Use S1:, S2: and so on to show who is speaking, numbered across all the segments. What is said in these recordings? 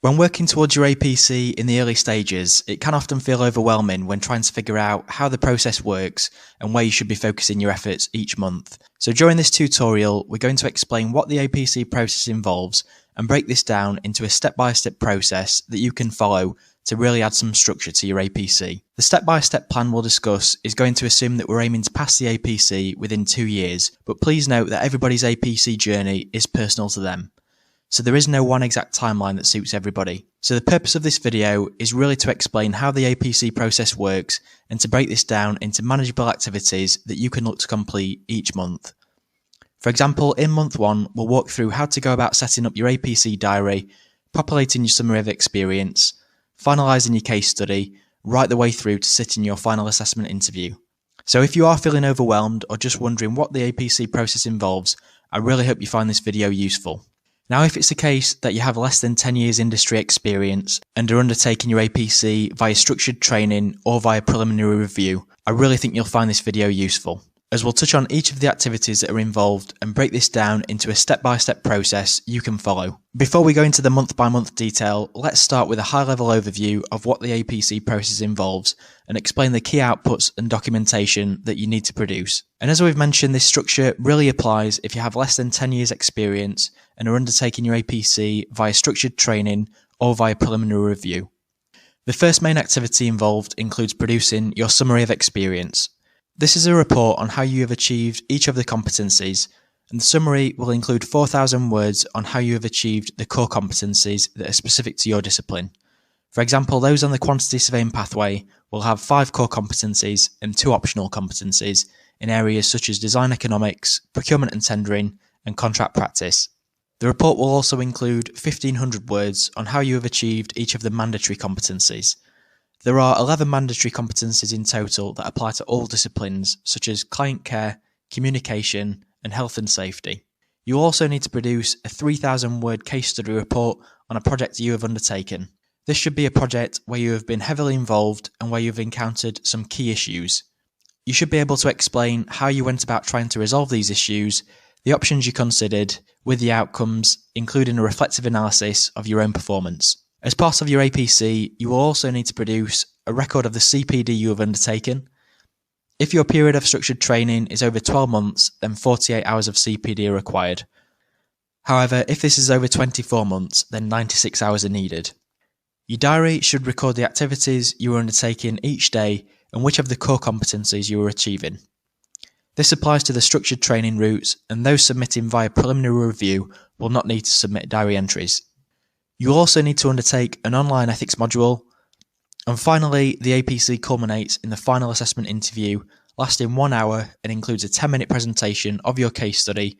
S1: When working towards your APC in the early stages, it can often feel overwhelming when trying to figure out how the process works and where you should be focusing your efforts each month. So during this tutorial, we're going to explain what the APC process involves and break this down into a step-by-step process that you can follow to really add some structure to your APC. The step-by-step plan we'll discuss is going to assume that we're aiming to pass the APC within 2 years, but please note that everybody's APC journey is personal to them. So there is no one exact timeline that suits everybody. So the purpose of this video is really to explain how the APC process works and to break this down into manageable activities that you can look to complete each month. For example, in month 1, we'll walk through how to go about setting up your APC diary, populating your summary of experience, finalising your case study, right the way through to sitting your final assessment interview. So if you are feeling overwhelmed or just wondering what the APC process involves, I really hope you find this video useful. Now, if it's the case that you have less than 10 years industry experience and are undertaking your APC via structured training or via preliminary review, I really think you'll find this video useful, as we'll touch on each of the activities that are involved and break this down into a step-by-step process you can follow. Before we go into the month-by-month detail, let's start with a high-level overview of what the APC process involves and explain the key outputs and documentation that you need to produce. And as we've mentioned, this structure really applies if you have less than 10 years experience and are undertaking your APC via structured training or via preliminary review. The first main activity involved includes producing your summary of experience. This is a report on how you have achieved each of the competencies, and the summary will include 4,000 words on how you have achieved the core competencies that are specific to your discipline. For example, those on the quantity surveying pathway will have 5 core competencies and 2 optional competencies in areas such as design economics, procurement and tendering, and contract practice. The report will also include 1,500 words on how you have achieved each of the mandatory competencies. There are 11 mandatory competencies in total that apply to all disciplines, such as client care, communication, and health and safety. You also need to produce a 3,000-word case study report on a project you have undertaken. This should be a project where you have been heavily involved and where you've encountered some key issues. You should be able to explain how you went about trying to resolve these issues, the options you considered, with the outcomes, including a reflective analysis of your own performance. As part of your APC, you will also need to produce a record of the CPD you have undertaken. If your period of structured training is over 12 months, then 48 hours of CPD are required. However, if this is over 24 months, then 96 hours are needed. Your diary should record the activities you are undertaking each day and which of the core competencies you are achieving. This applies to the structured training routes, and those submitting via preliminary review will not need to submit diary entries. You will also need to undertake an online ethics module. And finally, the APC culminates in the final assessment interview, lasting 1 hour and includes a 10-minute presentation of your case study,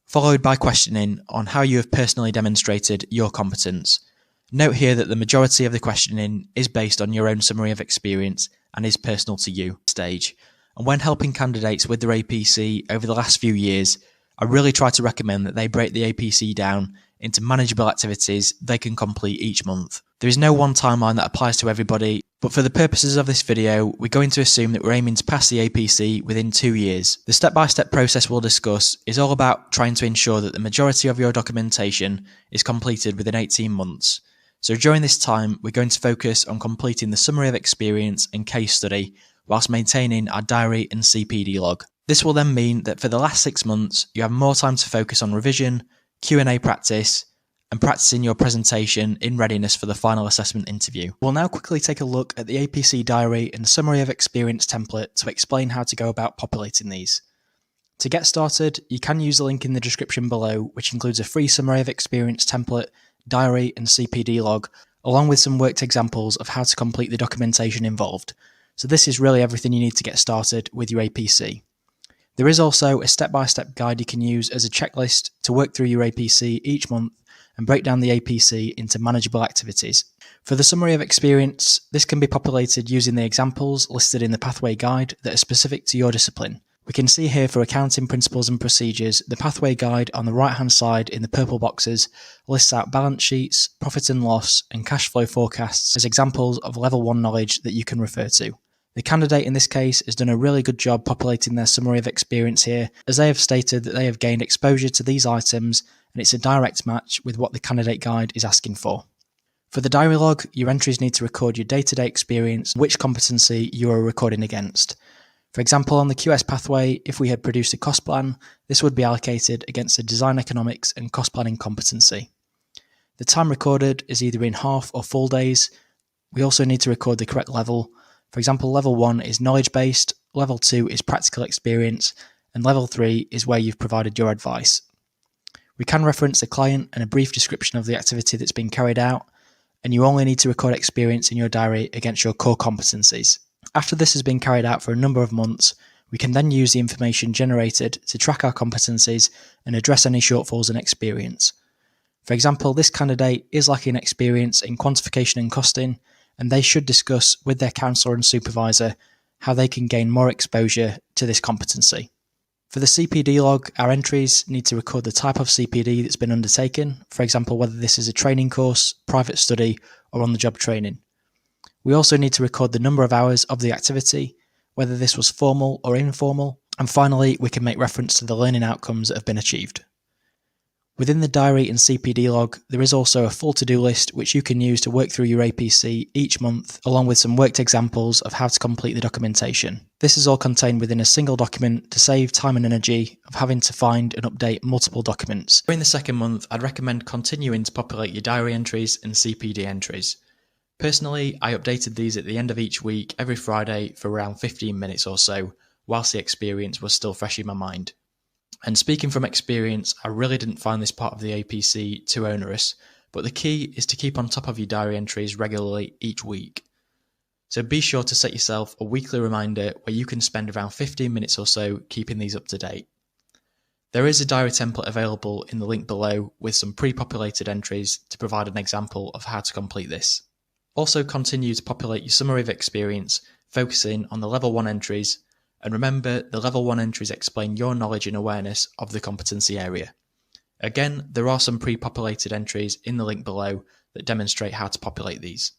S1: followed by questioning on how you have personally demonstrated your competence. Note here that the majority of the questioning is based on your own summary of experience and is personal to you stage. And when helping candidates with their APC over the last few years, I really try to recommend that they break the APC down into manageable activities they can complete each month. There is no one timeline that applies to everybody, but for the purposes of this video, we're going to assume that we're aiming to pass the APC within 2 years. The step-by-step process we'll discuss is all about trying to ensure that the majority of your documentation is completed within 18 months. So during this time, we're going to focus on completing the summary of experience and case study whilst maintaining our diary and CPD log. This will then mean that for the last 6 months, you have more time to focus on revision, Q&A practice, and practicing your presentation in readiness for the final assessment interview. We'll now quickly take a look at the APC Diary and Summary of Experience template to explain how to go about populating these. To get started, you can use the link in the description below, which includes a free Summary of Experience template, diary and CPD log, along with some worked examples of how to complete the documentation involved. So this is really everything you need to get started with your APC. There is also a step-by-step guide you can use as a checklist to work through your APC each month and break down the APC into manageable activities. For the summary of experience, this can be populated using the examples listed in the pathway guide that are specific to your discipline. We can see here for accounting principles and procedures, the pathway guide on the right-hand side in the purple boxes lists out balance sheets, profit and loss, and cash flow forecasts as examples of level 1 knowledge that you can refer to. The candidate in this case has done a really good job populating their summary of experience here, as they have stated that they have gained exposure to these items and it's a direct match with what the candidate guide is asking for. For the diary log, your entries need to record your day-to-day experience and which competency you are recording against. For example, on the QS pathway, if we had produced a cost plan, this would be allocated against the design economics and cost planning competency. The time recorded is either in half or full days. We also need to record the correct level. For example, level 1 is knowledge-based, level 2 is practical experience, and level 3 is where you've provided your advice. We can reference the client and a brief description of the activity that's been carried out, and you only need to record experience in your diary against your core competencies. After this has been carried out for a number of months, we can then use the information generated to track our competencies and address any shortfalls in experience. For example, this candidate is lacking experience in quantification and costing, and they should discuss with their counsellor and supervisor how they can gain more exposure to this competency. For the CPD log, our entries need to record the type of CPD that's been undertaken, for example, whether this is a training course, private study, or on-the-job training. We also need to record the number of hours of the activity, whether this was formal or informal, and finally, we can make reference to the learning outcomes that have been achieved. Within the diary and CPD log, there is also a full to-do list which you can use to work through your APC each month, along with some worked examples of how to complete the documentation. This is all contained within a single document to save time and energy of having to find and update multiple documents. During the second month, I'd recommend continuing to populate your diary entries and CPD entries. Personally, I updated these at the end of each week every Friday for around 15 minutes or so, whilst the experience was still fresh in my mind. And speaking from experience, I really didn't find this part of the APC too onerous, but the key is to keep on top of your diary entries regularly each week. So be sure to set yourself a weekly reminder where you can spend around 15 minutes or so keeping these up to date. There is a diary template available in the link below with some pre-populated entries to provide an example of how to complete this. Also continue to populate your summary of experience, focusing on the level 1 entries. And remember, the level 1 entries explain your knowledge and awareness of the competency area. Again, there are some pre-populated entries in the link below that demonstrate how to populate these.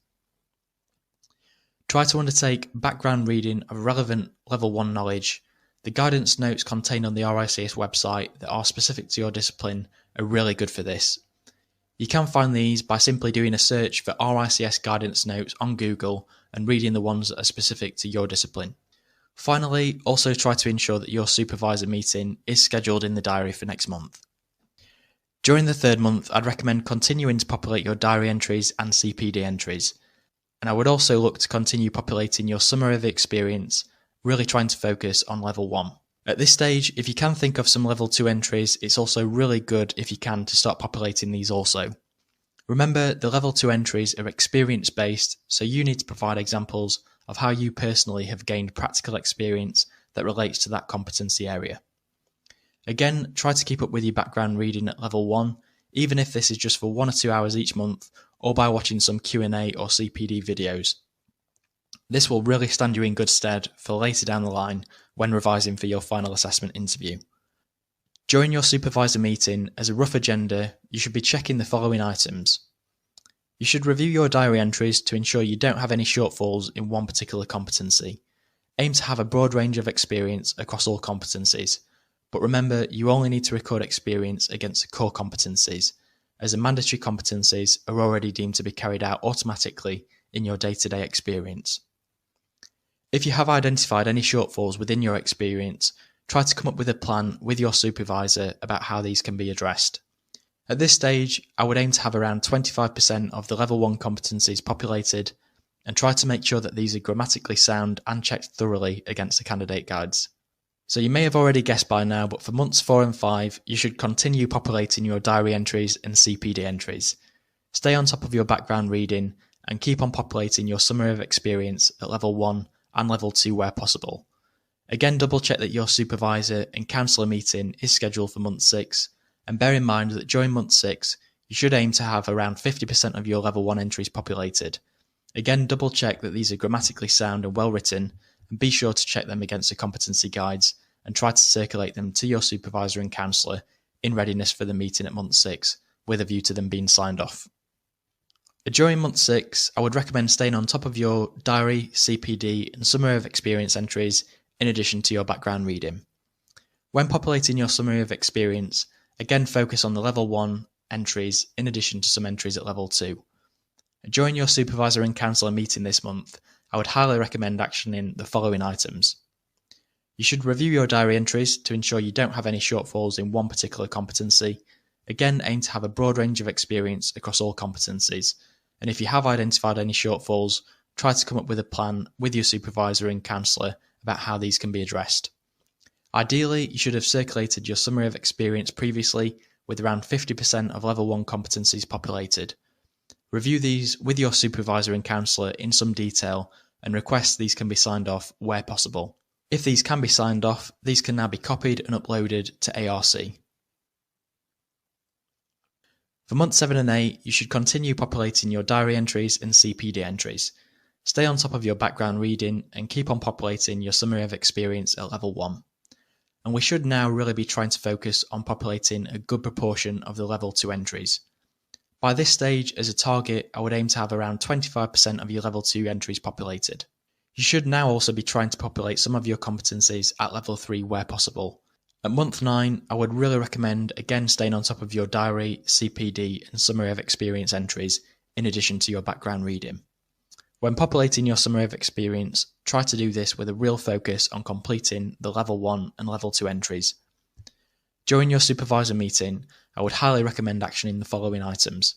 S1: Try to undertake background reading of relevant level 1 knowledge. The guidance notes contained on the RICS website that are specific to your discipline are really good for this. You can find these by simply doing a search for RICS guidance notes on Google and reading the ones that are specific to your discipline. Finally, also try to ensure that your supervisor meeting is scheduled in the diary for next month. During the third month, I'd recommend continuing to populate your diary entries and CPD entries. And I would also look to continue populating your summary of experience, really trying to focus on level 1. At this stage, if you can think of some level 2 entries, it's also really good if you can to start populating these also. Remember, the level 2 entries are experience-based, so you need to provide examples of how you personally have gained practical experience that relates to that competency area. Again, try to keep up with your background reading at level 1, even if this is just for 1 or 2 hours each month, or by watching some Q&A or CPD videos. This will really stand you in good stead for later down the line when revising for your final assessment interview. During your supervisor meeting, as a rough agenda, you should be checking the following items. You should review your diary entries to ensure you don't have any shortfalls in one particular competency. Aim to have a broad range of experience across all competencies, but remember you only need to record experience against the core competencies, as the mandatory competencies are already deemed to be carried out automatically in your day-to-day experience. If you have identified any shortfalls within your experience, try to come up with a plan with your supervisor about how these can be addressed. At this stage, I would aim to have around 25% of the level 1 competencies populated and try to make sure that these are grammatically sound and checked thoroughly against the candidate guides. So you may have already guessed by now, but for months 4 and 5, you should continue populating your diary entries and CPD entries. Stay on top of your background reading and keep on populating your summary of experience at level 1 and level 2 where possible. Again, double check that your supervisor and counsellor meeting is scheduled for month 6, and bear in mind that during month 6, you should aim to have around 50% of your level 1 entries populated. Again, double check that these are grammatically sound and well written, and be sure to check them against the competency guides and try to circulate them to your supervisor and counsellor in readiness for the meeting at month 6, with a view to them being signed off. During month 6, I would recommend staying on top of your diary, CPD, and summary of experience entries in addition to your background reading. When populating your summary of experience, again focus on the level 1 entries in addition to some entries at level 2. During your supervisor and counsellor meeting this month, I would highly recommend actioning the following items. You should review your diary entries to ensure you don't have any shortfalls in one particular competency. Again, aim to have a broad range of experience across all competencies. And if you have identified any shortfalls, try to come up with a plan with your supervisor and counsellor about how these can be addressed. Ideally, you should have circulated your summary of experience previously with around 50% of level 1 competencies populated. Review these with your supervisor and counsellor in some detail and request these can be signed off where possible. If these can be signed off, these can now be copied and uploaded to ARC. For months 7 and 8, you should continue populating your diary entries and CPD entries. Stay on top of your background reading and keep on populating your summary of experience at level 1. And we should now really be trying to focus on populating a good proportion of the level 2 entries. By this stage, as a target, I would aim to have around 25% of your level 2 entries populated. You should now also be trying to populate some of your competencies at level 3 where possible. At month 9, I would really recommend again staying on top of your diary, CPD and summary of experience entries in addition to your background reading. When populating your summary of experience, try to do this with a real focus on completing the level 1 and level 2 entries. During your supervisor meeting, I would highly recommend actioning the following items.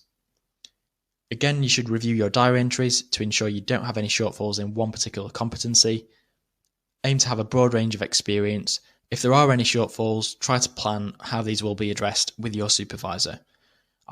S1: Again, you should review your diary entries to ensure you don't have any shortfalls in one particular competency. Aim to have a broad range of experience. If there are any shortfalls, try to plan how these will be addressed with your supervisor.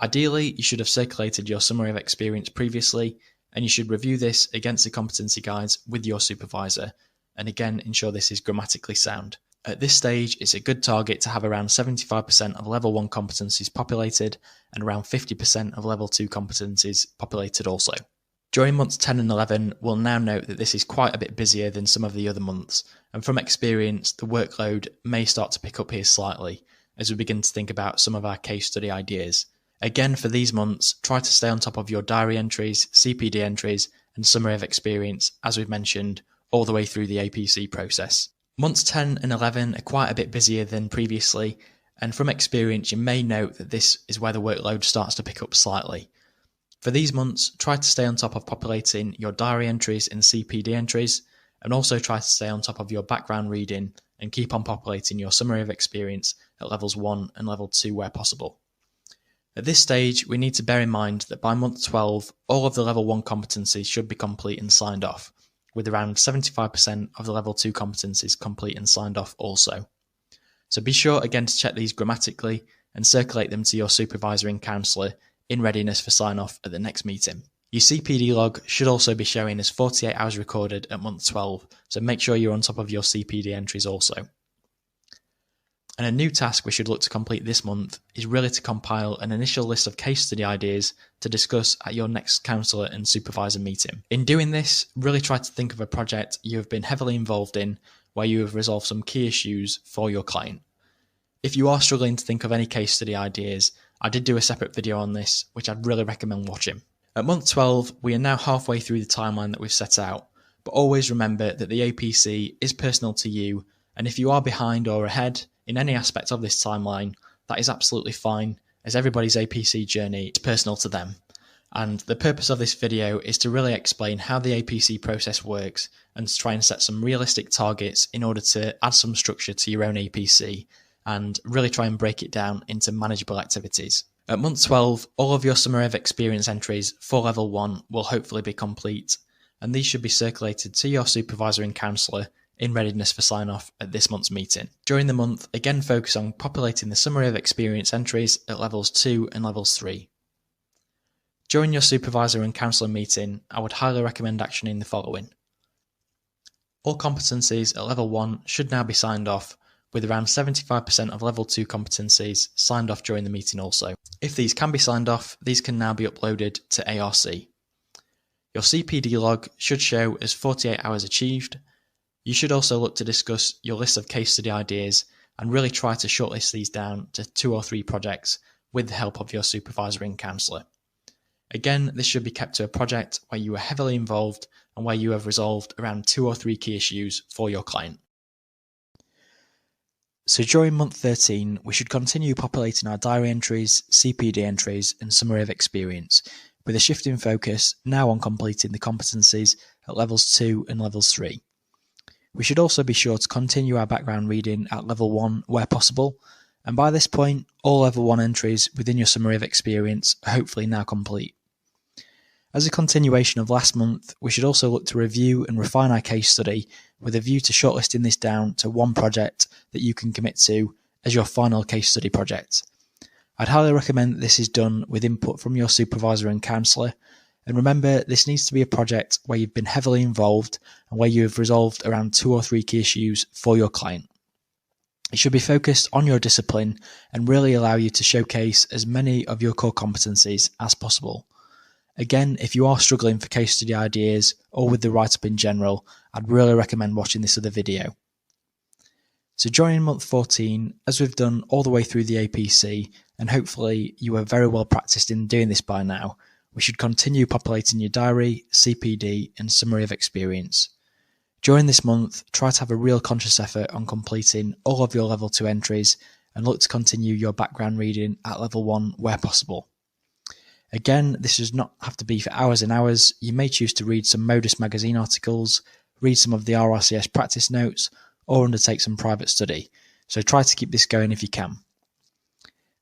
S1: Ideally, you should have circulated your summary of experience previously, and you should review this against the competency guides with your supervisor, and again ensure this is grammatically sound. At this stage, it's a good target to have around 75% of level 1 competencies populated and around 50% of level 2 competencies populated also. During months 10 and 11, we'll now note that this is quite a bit busier than some of the other months, and from experience, the workload may start to pick up here slightly as we begin to think about some of our case study ideas. Again, for these months, try to stay on top of your diary entries, CPD entries, and summary of experience, as we've mentioned, all the way through the APC process. Months 10 and 11 are quite a bit busier than previously, and from experience you may note that this is where the workload starts to pick up slightly. For these months, try to stay on top of populating your diary entries and CPD entries, and also try to stay on top of your background reading and keep on populating your summary of experience at levels 1 and level 2 where possible. At this stage, we need to bear in mind that by month 12, all of the level 1 competencies should be complete and signed off, with around 75% of the level 2 competencies complete and signed off also. So be sure again to check these grammatically and circulate them to your supervisor and counsellor in readiness for sign off at the next meeting. Your CPD log should also be showing as 48 hours recorded at month 12, so make sure you're on top of your CPD entries also. And a new task we should look to complete this month is really to compile an initial list of case study ideas to discuss at your next counsellor and supervisor meeting. In doing this, really try to think of a project you have been heavily involved in where you have resolved some key issues for your client. If you are struggling to think of any case study ideas, I did do a separate video on this, which I'd really recommend watching. At month 12, we are now halfway through the timeline that we've set out, but always remember that the APC is personal to you, and if you are behind or ahead in any aspect of this timeline, that is absolutely fine, as everybody's APC journey is personal to them. And the purpose of this video is to really explain how the APC process works and to try and set some realistic targets in order to add some structure to your own APC and really try and break it down into manageable activities. At month 12, all of your summary of experience entries for level 1 will hopefully be complete, and these should be circulated to your supervisor and counsellor in readiness for sign-off at this month's meeting. During the month, again focus on populating the summary of experience entries at levels 2 and levels 3. During your supervisor and counsellor meeting, I would highly recommend actioning the following. All competencies at level 1 should now be signed off, with around 75% of level 2 competencies signed off during the meeting also. If these can be signed off, these can now be uploaded to ARC. Your CPD log should show as 48 hours achieved. You should also look to discuss your list of case study ideas and really try to shortlist these down to 2 or 3 projects with the help of your supervisor and counsellor. Again, this should be kept to a project where you are heavily involved and where you have resolved around 2 or 3 key issues for your client. So during month 13, we should continue populating our diary entries, CPD entries, and summary of experience, with a shift in focus now on completing the competencies at levels 2 and levels 3. We should also be sure to continue our background reading at level 1 where possible, and by this point, all level 1 entries within your summary of experience are hopefully now complete. As a continuation of last month, we should also look to review and refine our case study with a view to shortlisting this down to one project that you can commit to as your final case study project. I'd highly recommend that this is done with input from your supervisor and counsellor, and remember this needs to be a project where you've been heavily involved and where you have resolved around 2 or 3 key issues for your client. It should be focused on your discipline and really allow you to showcase as many of your core competencies as possible. Again, if you are struggling for case study ideas or with the write-up in general, I'd really recommend watching this other video. So join in month 14, as we've done all the way through the APC, and hopefully you are very well practiced in doing this by now, we should continue populating your diary, CPD and summary of experience. During this month, try to have a real conscious effort on completing all of your level 2 entries and look to continue your background reading at level 1 where possible. Again, this does not have to be for hours and hours. You may choose to read some Modus magazine articles, read some of the RRCS practice notes, or undertake some private study. So try to keep this going if you can.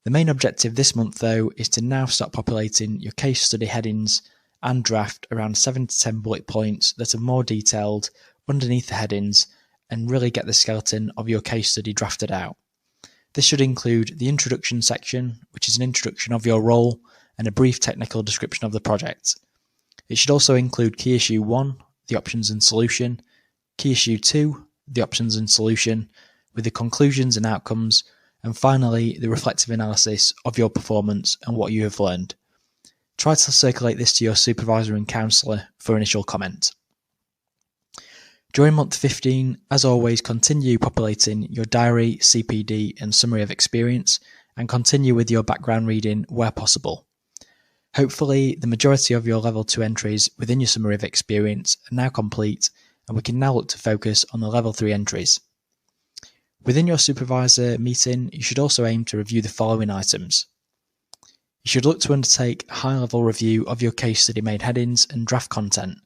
S1: The main objective this month though is to now start populating your case study headings and draft around 7 to 10 bullet points that are more detailed underneath the headings and really get the skeleton of your case study drafted out. This should include the introduction section, which is an introduction of your role and a brief technical description of the project. It should also include key issue 1, the options and solution, key issue 2, the options and solution, with the conclusions and outcomes, and finally the reflective analysis of your performance and what you have learned. Try to circulate this to your supervisor and counsellor for initial comment. During month 15, as always, continue populating your diary, CPD and summary of experience, and continue with your background reading where possible. Hopefully, the majority of your level 2 entries within your summary of experience are now complete, and we can now look to focus on the level 3 entries. Within your supervisor meeting, you should also aim to review the following items. You should look to undertake a high-level review of your case study main headings and draft content.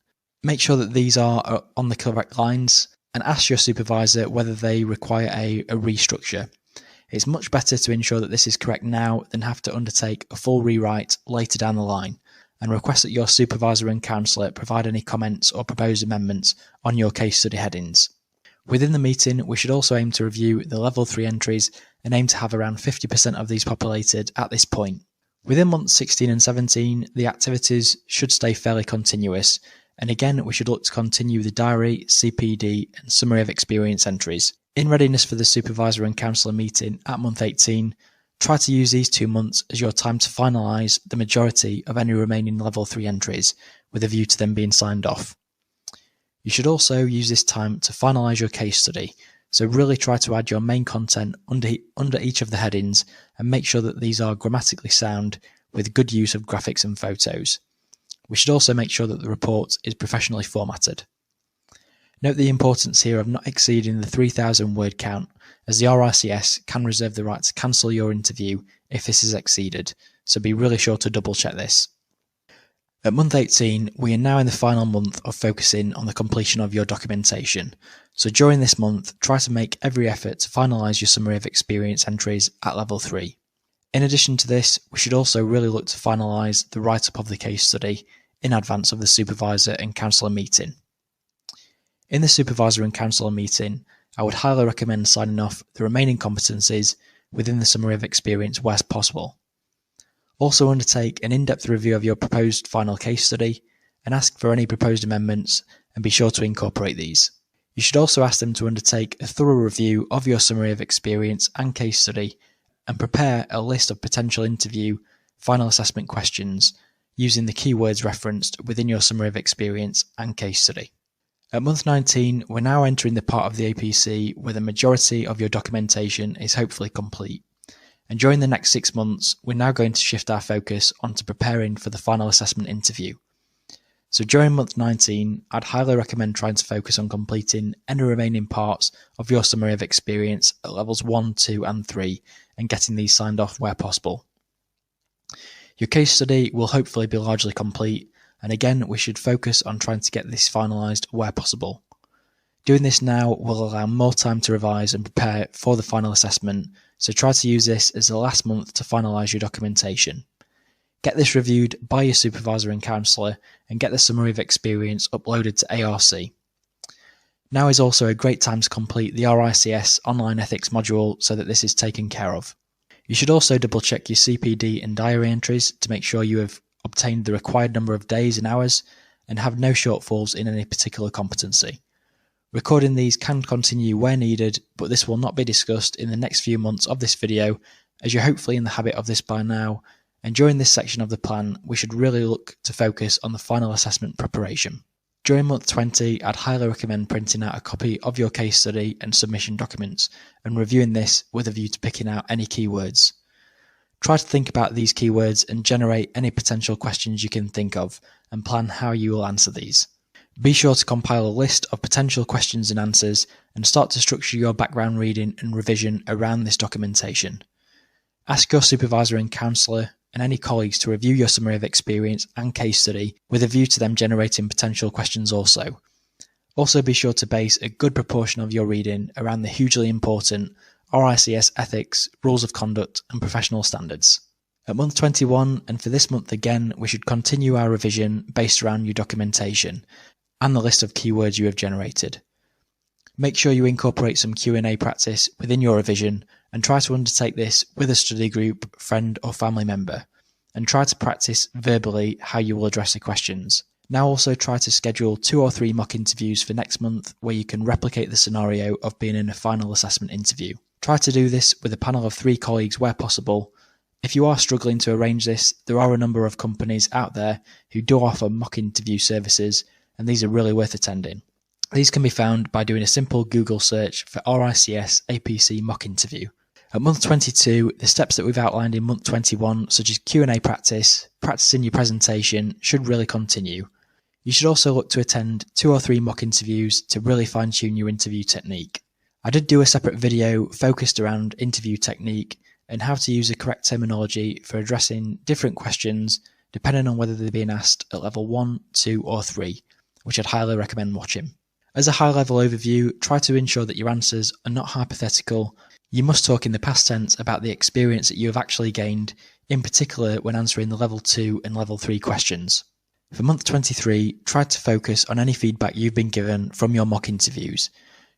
S1: Make sure that these are on the correct lines, and ask your supervisor whether they require a restructure. It's much better to ensure that this is correct now than have to undertake a full rewrite later down the line, and request that your supervisor and counsellor provide any comments or proposed amendments on your case study headings. Within the meeting, we should also aim to review the level 3 entries and aim to have around 50% of these populated at this point. Within months 16 and 17, the activities should stay fairly continuous, and again we should look to continue the diary, CPD and summary of experience entries. In readiness for the supervisor and counsellor meeting at month 18, try to use these 2 months as your time to finalise the majority of any remaining level 3 entries, with a view to them being signed off. You should also use this time to finalise your case study, so really try to add your main content under each of the headings and make sure that these are grammatically sound with good use of graphics and photos. We should also make sure that the report is professionally formatted. Note the importance here of not exceeding the 3,000 word count, as the RRCS can reserve the right to cancel your interview if this is exceeded, so be really sure to double check this. At month 18, we are now in the final month of focusing on the completion of your documentation, so during this month try to make every effort to finalise your summary of experience entries at level 3. In addition to this, we should also really look to finalise the write-up of the case study in advance of the supervisor and counsellor meeting. In the supervisor and counsellor meeting, I would highly recommend signing off the remaining competencies within the summary of experience where possible. Also undertake an in-depth review of your proposed final case study and ask for any proposed amendments and be sure to incorporate these. You should also ask them to undertake a thorough review of your summary of experience and case study and prepare a list of potential interview final assessment questions using the keywords referenced within your summary of experience and case study. At month 19, we're now entering the part of the APC where the majority of your documentation is hopefully complete. And during the next 6 months, we're now going to shift our focus onto preparing for the final assessment interview. So during month 19, I'd highly recommend trying to focus on completing any remaining parts of your summary of experience at levels 1, 2 and 3 and getting these signed off where possible. Your case study will hopefully be largely complete, and again, we should focus on trying to get this finalised where possible. Doing this now will allow more time to revise and prepare for the final assessment, so try to use this as the last month to finalise your documentation. Get this reviewed by your supervisor and counsellor, and get the summary of experience uploaded to ARC. Now is also a great time to complete the RICS online ethics module so that this is taken care of. You should also double check your CPD and diary entries to make sure you have obtained the required number of days and hours and have no shortfalls in any particular competency. Recording these can continue where needed, but this will not be discussed in the next few months of this video, as you're hopefully in the habit of this by now, and during this section of the plan, we should really look to focus on the final assessment preparation. During month 20, I'd highly recommend printing out a copy of your case study and submission documents and reviewing this with a view to picking out any keywords. Try to think about these keywords and generate any potential questions you can think of and plan how you will answer these. Be sure to compile a list of potential questions and answers and start to structure your background reading and revision around this documentation. Ask your supervisor and counsellor and any colleagues to review your summary of experience and case study with a view to them generating potential questions also. Also be sure to base a good proportion of your reading around the hugely important RICS ethics, rules of conduct and professional standards. At month 21, and for this month again, we should continue our revision based around your documentation and the list of keywords you have generated. Make sure you incorporate some Q&A practice within your revision and try to undertake this with a study group, friend or family member, and try to practice verbally how you will address the questions. Now also try to schedule 2 or 3 mock interviews for next month where you can replicate the scenario of being in a final assessment interview. Try to do this with a panel of 3 colleagues where possible. If you are struggling to arrange this, there are a number of companies out there who do offer mock interview services, and these are really worth attending. These can be found by doing a simple Google search for RICS APC mock interview. At month 22, the steps that we've outlined in month 21, such as Q&A practice, practicing your presentation, should really continue. You should also look to attend 2 or 3 mock interviews to really fine-tune your interview technique. I did do a separate video focused around interview technique and how to use the correct terminology for addressing different questions depending on whether they're being asked at level 1, 2 or 3, which I'd highly recommend watching. As a high-level overview, try to ensure that your answers are not hypothetical. You must talk in the past tense about the experience that you have actually gained, in particular when answering the level 2 and level 3 questions. For month 23, try to focus on any feedback you've been given from your mock interviews.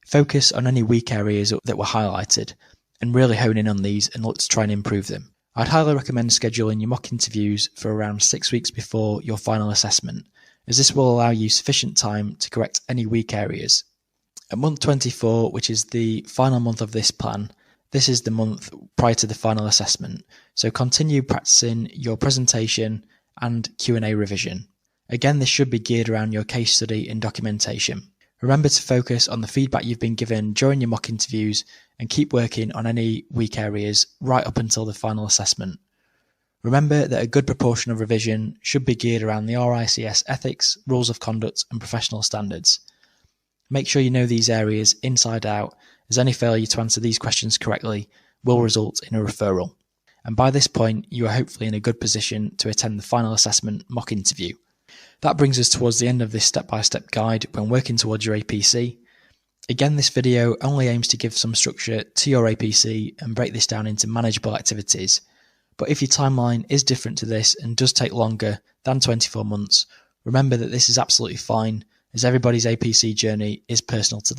S1: Focus on any weak areas that were highlighted, and really hone in on these and look to try and improve them. I'd highly recommend scheduling your mock interviews for around 6 weeks before your final assessment, as this will allow you sufficient time to correct any weak areas. At month 24, which is the final month of this plan, this is the month prior to the final assessment, so continue practicing your presentation and Q&A revision. Again, this should be geared around your case study and documentation. Remember to focus on the feedback you've been given during your mock interviews and keep working on any weak areas right up until the final assessment. Remember that a good proportion of revision should be geared around the RICS ethics, rules of conduct and professional standards. Make sure you know these areas inside out, as any failure to answer these questions correctly will result in a referral. And by this point, you are hopefully in a good position to attend the final assessment mock interview. That brings us towards the end of this step-by-step guide when working towards your APC. Again, this video only aims to give some structure to your APC and break this down into manageable activities. But if your timeline is different to this and does take longer than 24 months, remember that this is absolutely fine, as everybody's APC journey is personal to them.